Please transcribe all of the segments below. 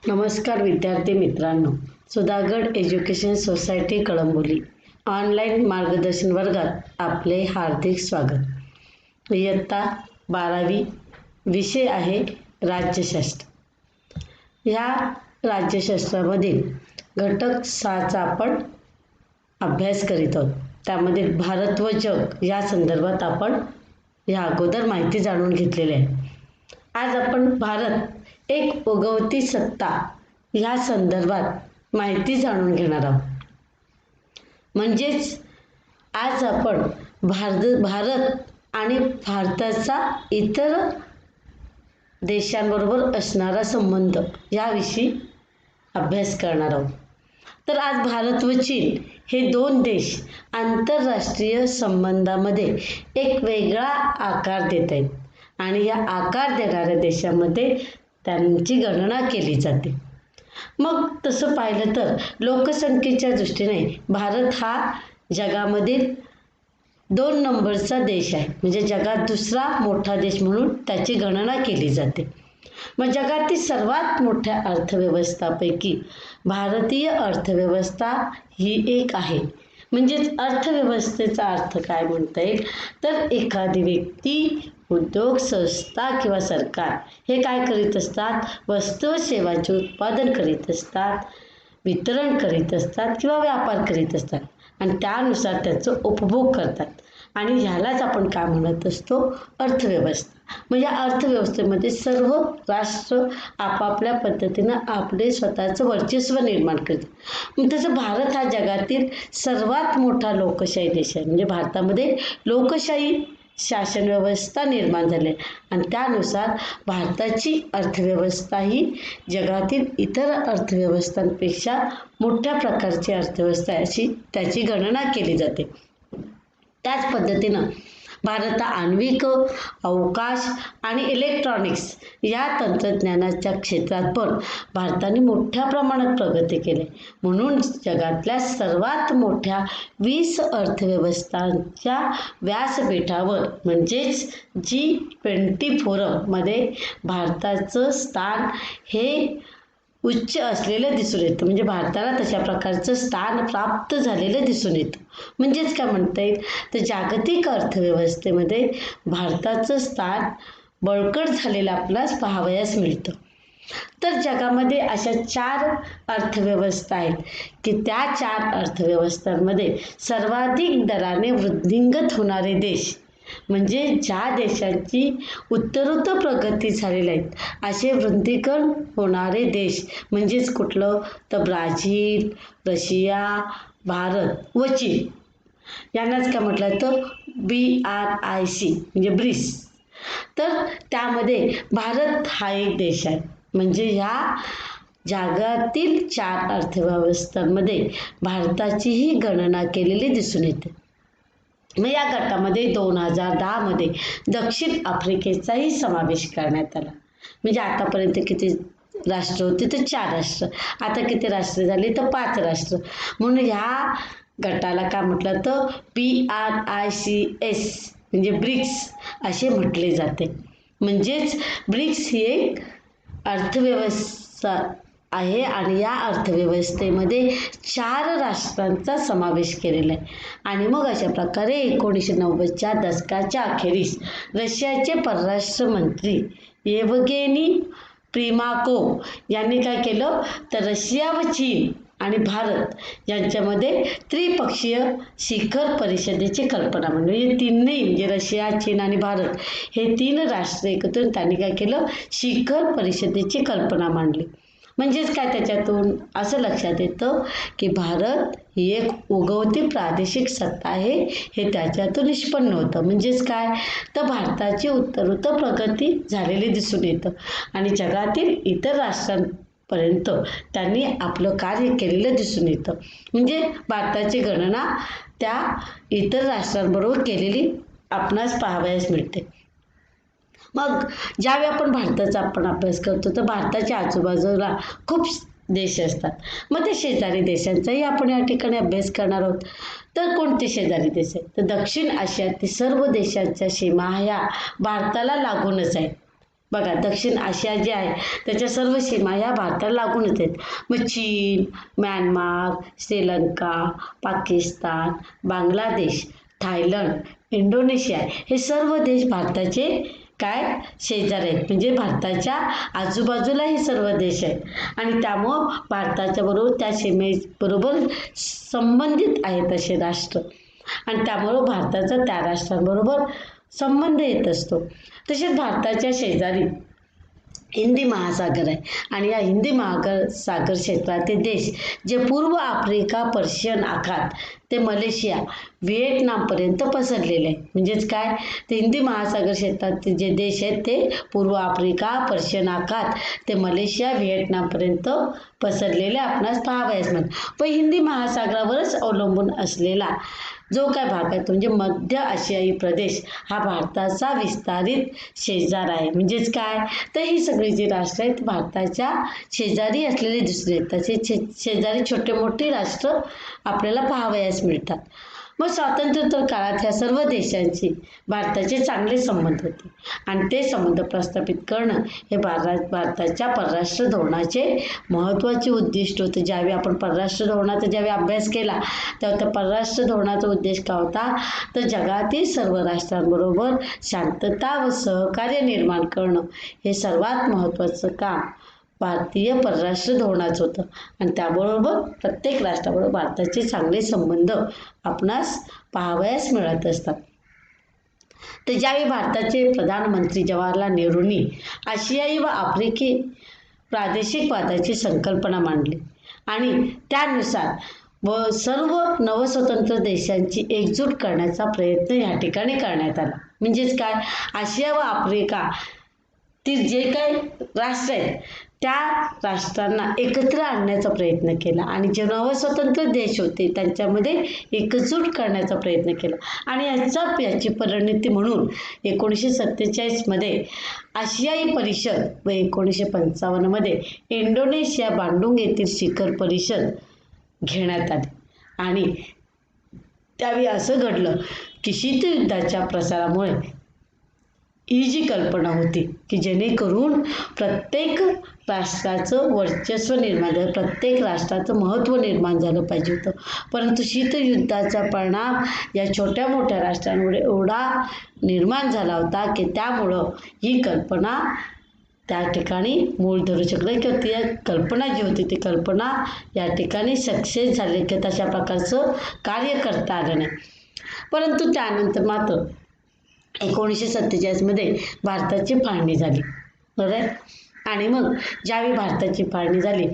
नमस्कार विद्यार्थी मित्रांनो, Sudhagad education society Kalamboli online मार्गदर्शन वर्गात आपले हार्दिक स्वागत. इयत्ता 12वी विषय आहे राज्यशास्त्र. या राज्यशास्त्रामधील घटक 6चा आपण अभ्यास करीत आहोत. त्यामध्ये भारत व जग या संदर्भात आपण या अगोदर माहिती जाणून घेतलेली आहे. आज आपण भारत एक उगवती सत्ता या संदर्भात माहिती जाणून घेणार आहोत. म्हणजेच आज आपण भारत आणि भारताचा इतर देशांबरोबर असणारा संबंध याविषयी अभ्यास करणार आहोत. तर आज भारत व चीन हे दोन देश आंतरराष्ट्रीय संबंधामध्ये एक वेगळा आकार देत आहेत आणि या आकार देणाऱ्या देशामध्ये त्यांची गणना केली जाते. मग तसं पाहिलं तर लोकसंख्येच्या दृष्टीने भारत हा जगामधील 2 नंबरचा देश आहे. म्हणजे जगात दुसरा मोठा देश म्हणून त्याची गणना केली जाते. मग जगातील सर्वात मोठ्या अर्थव्यवस्थापैकी भारतीय अर्थव्यवस्था ही एक आहे. म्हणजेच अर्थव्यवस्थेचा अर्थ काय म्हणता येईल तर एखादी व्यक्ती, उद्योग संस्था किंवा सरकार हे काय करीत असतात, वस्तू व सेवांचे उत्पादन करीत असतात, वितरण करीत असतात किंवा व्यापार करीत असतात आणि त्यानुसार त्याचं उपभोग करतात आणि ह्यालाच आपण काय म्हणत असतो, अर्थव्यवस्था. म्हणजे या अर्थव्यवस्थेमध्ये सर्व राष्ट्र आपापल्या पद्धतीनं आपले स्वतःचं वर्चस्व निर्माण करतात. मग तसं भारत हा जगातील सर्वात मोठा लोकशाही देश आहे. म्हणजे भारतामध्ये लोकशाही शासन व्यवस्था निर्माण झाली आणि त्यानुसार भारताची अर्थव्यवस्था ही जगातील इतर अर्थव्यवस्थांपेक्षा मोठ्या प्रकारची अर्थव्यवस्था अशी त्याची गणना केली जाते. त्याच पद्धतीनं भारत हा आण्विक, अवकाश आणि इलेक्ट्रॉनिक्स या तंत्रज्ञानाच्या क्षेत्रात पण भारताने मोठ्या प्रमाणात प्रगती केली. म्हणून जगातल्या सर्वात मोठ्या 20 अर्थव्यवस्थांच्या व्यासपीठावर म्हणजेच G20 फोरममध्ये भारताचं स्थान हे उच्च असलेलं दिसून येतं. म्हणजे भारताला तशा प्रकारचं स्थान प्राप्त झालेलं दिसून येतं. म्हणजेच काय म्हणता येईल तर जागतिक अर्थव्यवस्थेमध्ये भारताचं स्थान बळकट झालेलं आपल्याला पाहावयास मिळतं. तर जगामध्ये अशा 4 अर्थव्यवस्था आहेत की त्या 4 अर्थव्यवस्थांमध्ये सर्वाधिक दराने वृद्धिंगत होणारे देश म्हणजे ज्या देशांची उत्तरोत्तर प्रगती झालेली आहेत असे वृद्धिंगत होणारे देश म्हणजेच कुठलं तर ब्राझील, रशिया, भारत व चीन यांनाच काय म्हटलं तर BRIC म्हणजे ब्रिक्स. तर त्यामध्ये भारत हा एक देश आहे. म्हणजे ह्या जगातील 4 अर्थव्यवस्थांमध्ये भारताचीही गणना केलेली दिसून येते. मग या गटामध्ये 2010 मध्ये दक्षिण आफ्रिकेचाही समावेश करण्यात आला. म्हणजे आतापर्यंत किती राष्ट्र होते तर 4 राष्ट्र, आता किती राष्ट्र झाले तर 5 राष्ट्र. म्हणून ह्या गटाला काय म्हटलं तर BRICS म्हणजे ब्रिक्स असे म्हटले जाते. म्हणजेच ब्रिक्स ही एक अर्थव्यवस्था आहे आणि या अर्थव्यवस्थेमध्ये 4 राष्ट्रांचा समावेश केलेला आहे. आणि मग अशा प्रकारे 1990च्या दशकाच्या अखेरीस रशियाचे परराष्ट्र मंत्री येवगेनी प्रिमाकोव यांनी काय केलं तर रशिया व चीन आणि भारत यांच्यामध्ये त्रिपक्षीय शिखर परिषदेची कल्पना मांडली. हे तीनही म्हणजे रशिया, चीन आणि भारत हे 3 राष्ट्र एकत्र त्यांनी काय केलं, शिखर परिषदेची कल्पना मांडली. म्हणजेच काय त्याच्यातून असं लक्षात येतं की भारत ही एक उगवती प्रादेशिक सत्ता आहे हे त्याच्यातून निष्पन्न होतं. म्हणजेच काय तर भारताची उत्तरोत्तर प्रगती झालेली दिसून येतं आणि जगातील इतर राष्ट्रांपर्यंत त्यांनी आपलं कार्य केलेलं दिसून येतं. म्हणजे भारताची गणना त्या इतर राष्ट्रांबरोबर केलेली आपणास पाहावयास मिळते. मग ज्यावेळी आपण भारताचा अभ्यास करतो तर भारताच्या आजूबाजूला खूप देश असतात. मग ते शेजारी देशांचाही आपण या ठिकाणी अभ्यास करणार आहोत. तर कोणते शेजारी देश आहेत तर दक्षिण आशियातील सर्व देशांच्या सीमा ह्या भारताला लागूनच आहेत. बघा दक्षिण आशिया जे आहे त्याच्या सर्व सीमा ह्या भारताला लागूनच आहेत. मग चीन, Myanmar, Sri Lanka, Pakistan, Bangladesh, Thailand, Indonesia हे सर्व देश भारताचे काय शेजारी आहेत. म्हणजे भारताच्या आजूबाजूला हे सर्व देश आहेत आणि त्यामुळं भारताच्या बरोबर त्या सीमेबरोबर संबंधित आहेत असे राष्ट्र आणि त्यामुळं भारताचा त्या राष्ट्रांबरोबर संबंध येत असतो. तसेच भारताच्या शेजारी हिंदी महासागर आहे आणि या हिंदी महासागर क्षेत्रातील देश जे पूर्व आफ्रिका, पर्शियन आखात ते मलेशिया, व्हिएटनामपर्यंत पसरलेले आहे. म्हणजेच काय, ते हिंदी महासागर क्षेत्रातील जे देश आहेत ते पूर्व आफ्रिका, पर्शियन आखात ते मलेशिया, व्हिएटनामपर्यंत पसरलेले आपणास पाहावयास मिळतात. पण हिंदी महासागरावरच अवलंबून असलेला जो काय भाग आहे तो म्हणजे मध्य आशियाई प्रदेश हा भारताचा विस्तारित शेजार आहे. म्हणजेच काय, तर ही सगळी जी राष्ट्र आहेत भारताच्या शेजारी असलेले दुसरे आहेत. तसे शेजारी छोटे मोठे राष्ट्र आपल्याला पाहावयास मिळतात. मग स्वातंत्र्योत्तर काळात ह्या सर्व देशांची भारताचे चांगले संबंध होते आणि ते संबंध प्रस्थापित करणं हे भारताच्या परराष्ट्र धोरणाचे महत्त्वाचे उद्दिष्ट होते. ज्यावेळी आपण परराष्ट्र धोरणाचा ज्यावेळी अभ्यास केला तेव्हा त्या परराष्ट्र धोरणाचा उद्देश काय होता, तर जगातील सर्व राष्ट्रांबरोबर शांतता व सहकार्य निर्माण करणं हे सर्वात महत्त्वाचं काम भारतीय परराष्ट्र धोरणाचं होतं आणि त्याबरोबर प्रत्येक राष्ट्राबरोबर भारताचे चांगले संबंध आपणास पाहावयास मिळत असतात. तर ज्यावेळी भारताचे प्रधानमंत्री जवाहरलाल नेहरूंनी आशियाई व आफ्रिकी प्रादेशिकवादाची संकल्पना मांडली आणि त्यानुसार व सर्व नवस्वतंत्र देशांची एकजूट करण्याचा प्रयत्न या ठिकाणी करण्यात आला. म्हणजेच काय, आशिया व आफ्रिका ती जे काही राष्ट्र आहेत त्या राष्ट्रांना एकत्र आणण्याचा प्रयत्न केला आणि जे नवस्वतंत्र देश होते त्यांच्यामध्ये एकजूट करण्याचा प्रयत्न केला आणि याची परिणती म्हणून 1947मध्ये आशियाई परिषद व 1955मध्ये इंडोनेशिया बांडुंग येथील शिखर परिषद घेण्यात आली आणि त्यावेळी असं घडलं की शीतयुद्धाच्या प्रसारामुळे ही जी कल्पना होती की जेणेकरून प्रत्येक राष्ट्राचं वर्चस्व निर्माण झालं, प्रत्येक राष्ट्राचं महत्त्व निर्माण झालं पाहिजे होतं. परंतु शीतयुद्धाचा परिणाम या छोट्या मोठ्या राष्ट्रांवर एवढा निर्माण झाला होता की त्यामुळं ही कल्पना त्या ठिकाणी मूळ धरू शकलं किंवा ती कल्पना जी होती ती कल्पना या ठिकाणी सक्सेस झाली की तशा प्रकारचं कार्य करता आलं नाही. परंतु त्यानंतर मात्र 1947मध्ये भारताची फाळणी झाली. बरोबर, आणि मग ज्यावेळी भारताची फाळणी झाली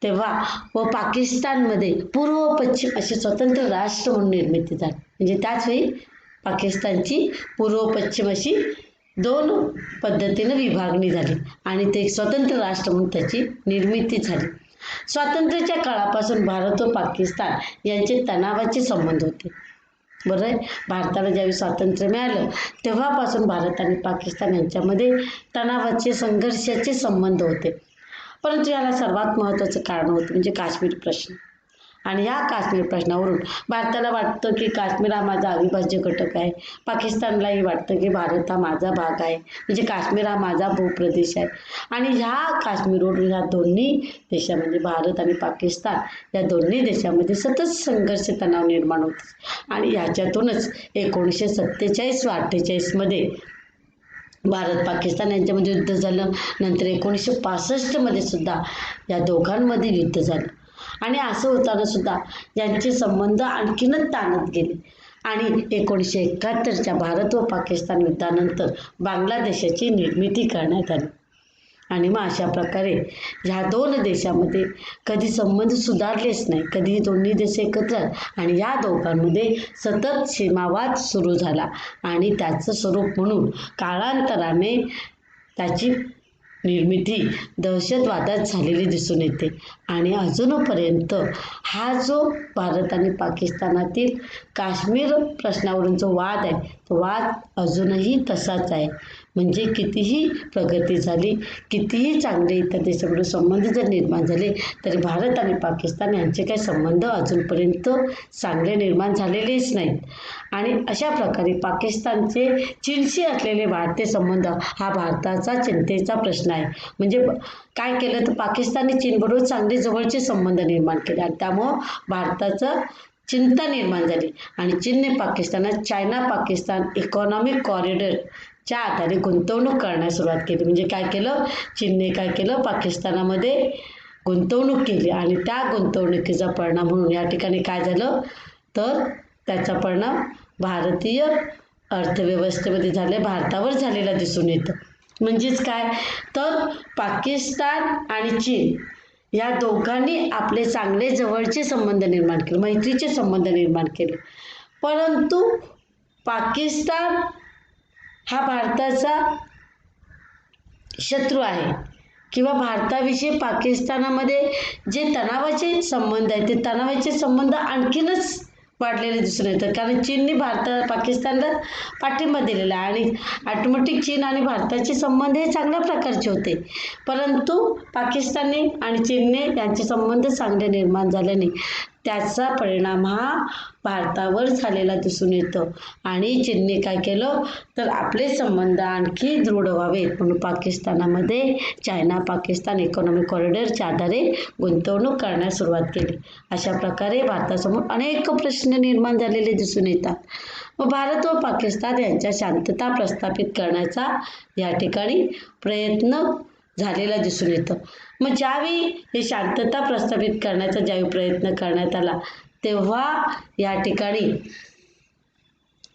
तेव्हा व पाकिस्तानमध्ये पूर्व पश्चिम असे स्वतंत्र राष्ट्र म्हणून निर्मिती झाली. म्हणजे त्याचवेळी पाकिस्तानची पूर्व पश्चिम अशी 2 पद्धतीने विभागणी झाली आणि ते एक स्वतंत्र राष्ट्र म्हणून त्याची निर्मिती झाली. स्वातंत्र्याच्या काळापासून भारत व पाकिस्तान यांचे तणावाचे संबंध होते. बरं आहे, भारताला ज्यावेळी स्वातंत्र्य मिळालं तेव्हापासून भारत आणि पाकिस्तान यांच्यामध्ये तणावाचे संघर्षाचे संबंध होते. परंतु याला सर्वात महत्त्वाचं कारण होतं म्हणजे काश्मीर प्रश्न आणि या काश्मीर प्रश्नावरून भारताला वाटतं की काश्मीर हा माझा अविभाज्य घटक आहे, पाकिस्तानलाही वाटतं की भारत हा माझा भाग आहे, म्हणजे काश्मीर हा माझा भूप्रदेश आहे आणि ह्या काश्मीरवरून ह्या दोन्ही देशामध्ये भारत आणि पाकिस्तान या दोन्ही देशामध्ये सतत संघर्ष तणाव निर्माण होते आणि ह्याच्यातूनच 1947 व 48मध्ये भारत पाकिस्तान यांच्यामध्ये युद्ध झालं. नंतर 1965मध्ये सुद्धा या दोघांमध्ये युद्ध झालं आणि असं होताना सुद्धा यांचे संबंध आणखीनच ताणत गेले आणि 1971च्या भारत व पाकिस्तान युद्धानंतर बांगलादेशाची निर्मिती करण्यात आली आणि मग अशा प्रकारे ह्या 2 देशामध्ये कधी संबंध सुधारलेच नाही, कधी दोन्ही देश एकत्र आणि या दोघांमध्ये सतत सीमावाद सुरू झाला आणि त्याचं स्वरूप म्हणून कालांतराने त्याची निर्मिती दहशतवादात झालेली दिसून येते आणि अजूनपर्यंत हा जो भारत आणि पाकिस्तानातील काश्मीर प्रश्नावरून जो वाद आहे तो वाद अजूनही तसाच आहे. म्हणजे कितीही प्रगती झाली, कितीही चांगले इतर देशाबरोबर संबंध जर निर्माण झाले तरी भारत आणि पाकिस्तान यांचे काही संबंध अजूनपर्यंत चांगले निर्माण झालेलेच नाहीत. आणि अशा प्रकारे पाकिस्तानचे चीनशी असलेले वाढते संबंध हा भारताचा चिंतेचा प्रश्न आहे. म्हणजे काय केलं तर पाकिस्तानने चीनबरोबर चांगले जवळचे संबंध निर्माण केले आणि त्यामुळं भारताचं चिंता निर्माण झाली आणि चीनने पाकिस्तानात चायना पाकिस्तान इकॉनॉमिक कॉरिडॉरच्या आधारे गुंतवणूक करण्यास सुरुवात केली. म्हणजे काय केलं, चीनने काय केलं, पाकिस्तानामध्ये गुंतवणूक केली आणि त्या गुंतवणुकीचा परिणाम म्हणून या ठिकाणी काय झालं तर त्याचा परिणाम भारतीय अर्थव्यवस्थेमध्ये झाले, भारतावर झालेला दिसून येतं. म्हणजेच काय तर पाकिस्तान आणि चीन या दोघांनी आपले चांगले जवळचे संबंध निर्माण केले, मैत्रीचे संबंध निर्माण केले. परंतु पाकिस्तान हा भारताचा शत्रू आहे किंवा भारताविषयी पाकिस्तानामध्ये जे तणावाचे संबंध आहेत ते तणावाचे संबंध आणखीनच वाढलेले दिसून येतात. कारण चीनने पाकिस्तानला पाठिंबा दिलेला आहे आणि ऑटोमॅटिक चीन आणि भारताचे संबंध हे चांगल्या प्रकारचे होते. परंतु पाकिस्तानने आणि चीनने यांचे संबंध चांगले निर्माण झाले नाही. त्याचा परिणाम हा भारतावर झालेला दिसून येतो आणि चीनने काय केलं तर आपले संबंध आणखी दृढ व्हावेत म्हणून पाकिस्तानामध्ये चायना पाकिस्तान इकॉनॉमिक कॉरिडॉरच्या आधारे गुंतवणूक करण्यास सुरुवात केली. अशा प्रकारे भारतासमोर अनेक प्रश्न निर्माण झालेले दिसून येतात. व भारत व पाकिस्तान यांच्या शांतता प्रस्थापित करण्याचा या ठिकाणी प्रयत्न झालेला दिसून येतं. मग ज्यावेळी हे शांतता प्रस्थापित करण्याचा ज्यावेळी प्रयत्न करण्यात आला तेव्हा या ठिकाणी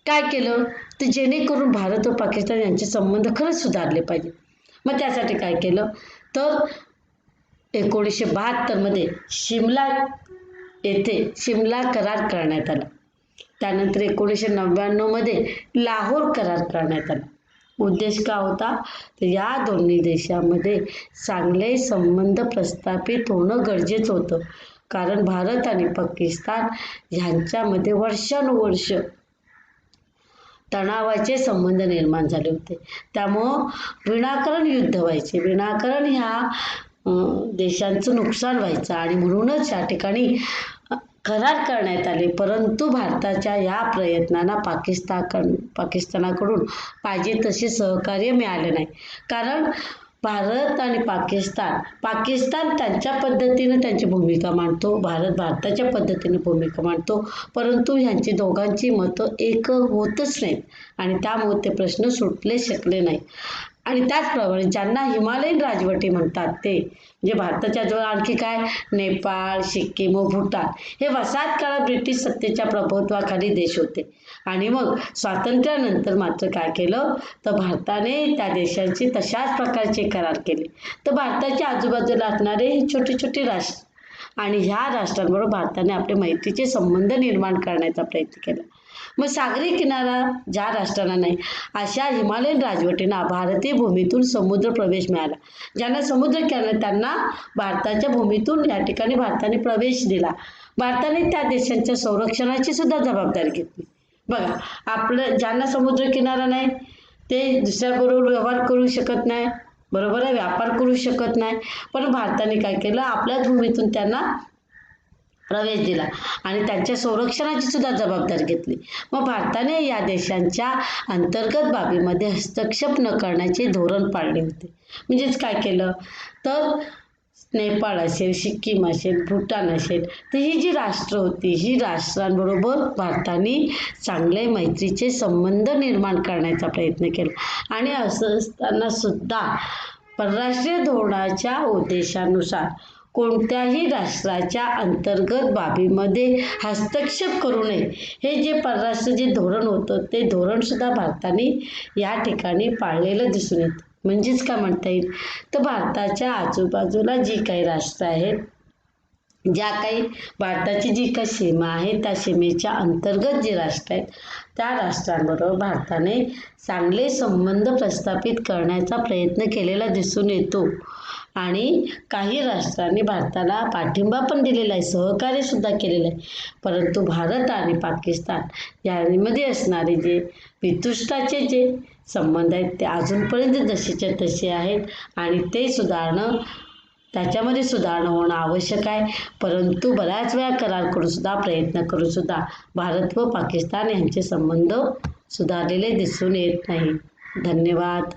काय केलं तर जेणेकरून भारत व पाकिस्तान यांचे संबंध खरंच सुधारले पाहिजे. मग त्यासाठी काय केलं तर 1972 मध्ये शिमला येथे शिमला करार करण्यात आला. त्यानंतर 1999 मध्ये लाहोर करार करण्यात आला. उद्देश काय होता तर या दोन्ही देशांमध्ये चांगले संबंध प्रस्थापित होणं गरजेचं होतं. कारण भारत आणि पाकिस्तान ह्यांच्यामध्ये वर्षानुवर्ष तणावाचे संबंध निर्माण झाले होते. त्यामुळं विनाकारण युद्ध व्हायचे, विनाकारण ह्या देशांचं नुकसान व्हायचं आणि म्हणूनच या ठिकाणी करार करण्यात आले. परंतु भारताच्या या प्रयत्नांना पाकिस्तानाकडून पाहिजे तसे सहकार्य मिळाले नाही. कारण भारत आणि पाकिस्तान त्यांच्या पद्धतीने त्यांची भूमिका मांडतो, भारत भारताच्या पद्धतीने भूमिका मांडतो. परंतु ह्यांची दोघांची मतं एक होतच नाहीत आणि त्यामुळे ते प्रश्न सुटले शकले नाही. आणि त्याचप्रमाणे ज्यांना हिमालयन राजवटी म्हणतात ते म्हणजे भारताच्या जवळ आणखी काय नेपाळ सिक्कीम व भूटान हे वसाहत काळात ब्रिटिश सत्तेच्या प्रभुत्वाखाली देश होते. आणि मग स्वातंत्र्यानंतर मात्र काय केलं तर भारताने त्या देशांची तशाच प्रकारचे करार केले. तर भारताच्या आजूबाजूला असणारे हे छोटे छोटे राष्ट्र आणि ह्या राष्ट्रांबरोबर भारताने आपले मैत्रीचे संबंध निर्माण करण्याचा प्रयत्न केला. मग सागरी किनारा ज्या राष्ट्रांना नाही अशा हिमालयन राजवटींना भारतीय भूमीतून समुद्र प्रवेश मिळाला. ज्यांना समुद्र किनारा त्यांना भारताच्या भूमीतून या ठिकाणी भारताने प्रवेश दिला. भारताने त्या देशांच्या संरक्षणाची सुद्धा जबाबदारी घेतली. बघा आपलं ज्यांना समुद्र किनारा नाही ते दुसऱ्याबरोबर व्यवहार करू शकत नाही, बरोबर आहे, व्यापार करू शकत नाही. पण भारताने काय केलं आपल्याच भूमीतून त्यांना प्रवेश दिला आणि त्यांच्या संरक्षणाची सुद्धा जबाबदारी घेतली. मग भारताने या देशांच्या अंतर्गत बाबीमध्ये हस्तक्षेप न करण्याचे धोरण पाळले होते. म्हणजेच काय केलं तर नेपाळ असेल सिक्कीम असेल भूटान असेल तर ही जी राष्ट्र होती ही राष्ट्रांबरोबर भारताने चांगले मैत्रीचे संबंध निर्माण करण्याचा प्रयत्न केला. आणि असं असताना सुद्धा परराष्ट्रीय धोरणाच्या उद्देशानुसार कोणत्याही राष्ट्राच्या अंतर्गत बाबीमध्ये हस्तक्षेप करू नये हे जे परराष्ट्र जे धोरण होतं ते धोरण सुद्धा भारताने या ठिकाणी पाळलेलं दिसून येतं. म्हणजेच काय म्हणता येईल तर भारताच्या आजूबाजूला जी काही राष्ट्र आहेत ज्या काही भारताची जी काही सीमा आहे त्या सीमेच्या अंतर्गत जे राष्ट्र आहेत त्या राष्ट्रांबरोबर भारताने चांगले संबंध प्रस्थापित करण्याचा प्रयत्न केलेला दिसून येतो. आणि काही राष्ट्रांनी भारताला पाठिंबा पण दिलेला आहे, सहकार्य सुद्धा केलेलं आहे. परंतु भारत आणि पाकिस्तान यांमध्ये असणारे जे वितुष्टाचे जे संबंध आहेत ते अजूनपर्यंत जसेच्या तसे आहेत आणि ते सुधारणं त्याच्यामध्ये सुधारणा होणं आवश्यक आहे. परंतु बऱ्याच वेळा करार करून सुद्धा प्रयत्न करून सुद्धा भारत व पाकिस्तान यांचे संबंध सुधारलेले दिसून येत नाही. धन्यवाद.